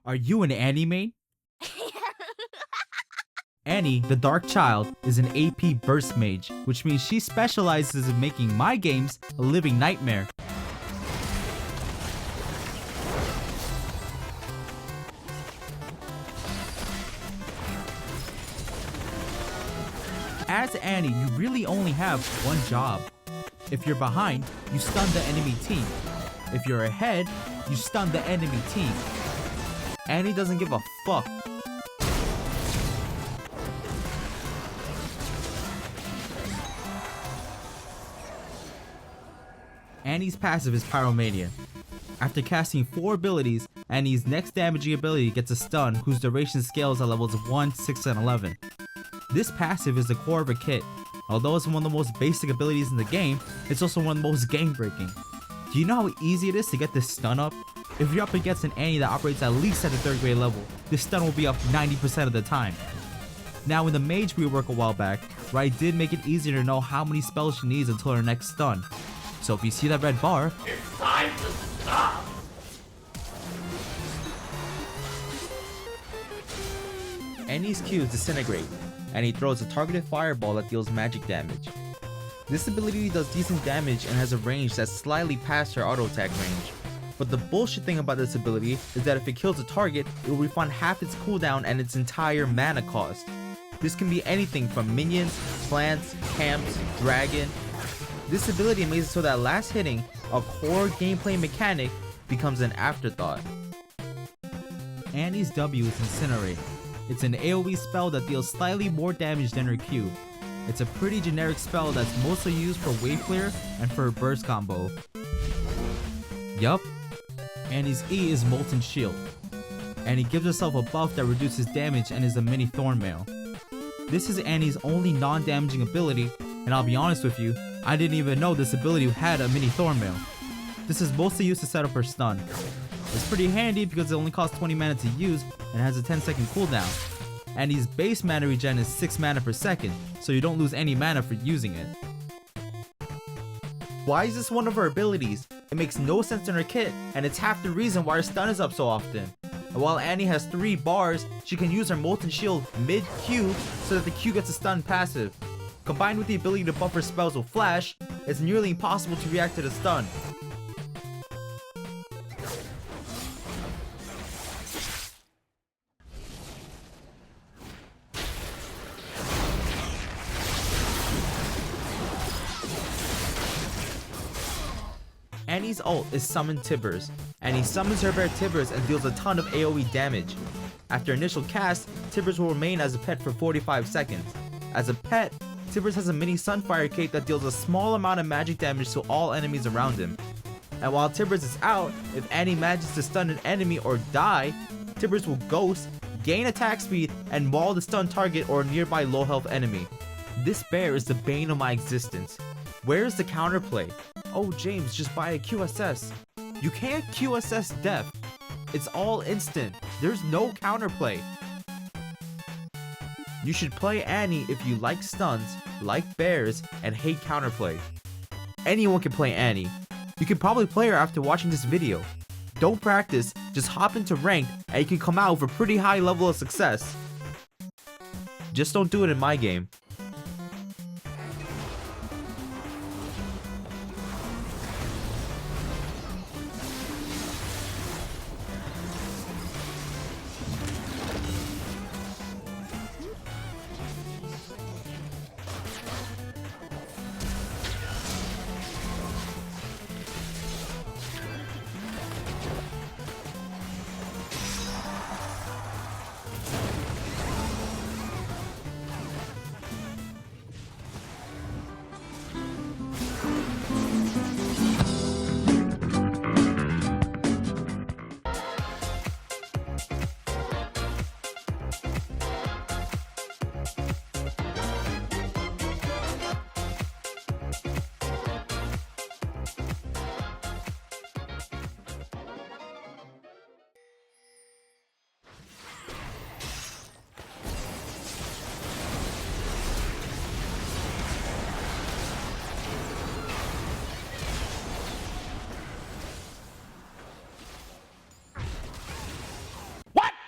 Are you an Annie main? Annie, the Dark Child, is an AP burst mage, which means she specializes in making my games a living nightmare. As Annie, you really only have one job. If you're behind, you stun the enemy team. If you're ahead, you stun the enemy team. Annie doesn't give a fuck. Annie's passive is Pyromania. After casting 4 abilities, Annie's next damaging ability gets a stun whose duration scales at levels 1, 6, and 11. This passive is the core of her kit. Although it's one of the most basic abilities in the game, it's also one of the most game breaking. Do you know how easy it is to get this stun up? If you're up against an Annie that operates at least at the 3rd grade level, this stun will be up 90% of the time. Now in the mage rework a while back, where I did make it easier to know how many spells she needs until her next stun. So if you see that red bar, it's time to stop! Annie's Q is Disintegrate, and he throws a targeted fireball that deals magic damage. This ability does decent damage and has a range that's slightly past her auto attack range. But the bullshit thing about this ability is that if it kills a target, it will refund half its cooldown and its entire mana cost. This can be anything from minions, plants, camps, dragon. This ability makes it so that last hitting, a core gameplay mechanic, becomes an afterthought. Annie's W is Incinerate. It's an AoE spell that deals slightly more damage than her Q. It's a pretty generic spell that's mostly used for wave clear and for her burst combo. Yup. Annie's E is Molten Shield. Annie gives herself a buff that reduces damage and is a mini Thornmail. This is Annie's only non-damaging ability, and I'll be honest with you, I didn't even know this ability had a mini Thornmail. This is mostly used to set up her stun. It's pretty handy because it only costs 20 mana to use and has a 10-second cooldown. Annie's base mana regen is 6 mana per second, so you don't lose any mana for using it. Why is this one of her abilities? It makes no sense in her kit, and it's half the reason why her stun is up so often. And while Annie has 3 bars, she can use her Molten Shield mid-Q so that the Q gets a stun passive. Combined with the ability to buff her spells with Flash, it's nearly impossible to react to the stun. Annie's ult is Summon Tibbers. Annie summons her bear Tibbers and deals a ton of AoE damage. After initial cast, Tibbers will remain as a pet for 45 seconds. As a pet, Tibbers has a mini Sunfire cape that deals a small amount of magic damage to all enemies around him. And while Tibbers is out, if Annie manages to stun an enemy or die, Tibbers will ghost, gain attack speed, and maul the stun target or nearby low health enemy. This bear is the bane of my existence. Where is the counterplay? Oh James, just buy a QSS. You can't QSS death. It's all instant. There's no counterplay. You should play Annie if you like stuns, like bears, and hate counterplay. Anyone can play Annie. You can probably play her after watching this video. Don't practice, just hop into ranked and you can come out with a pretty high level of success. Just don't do it in my game.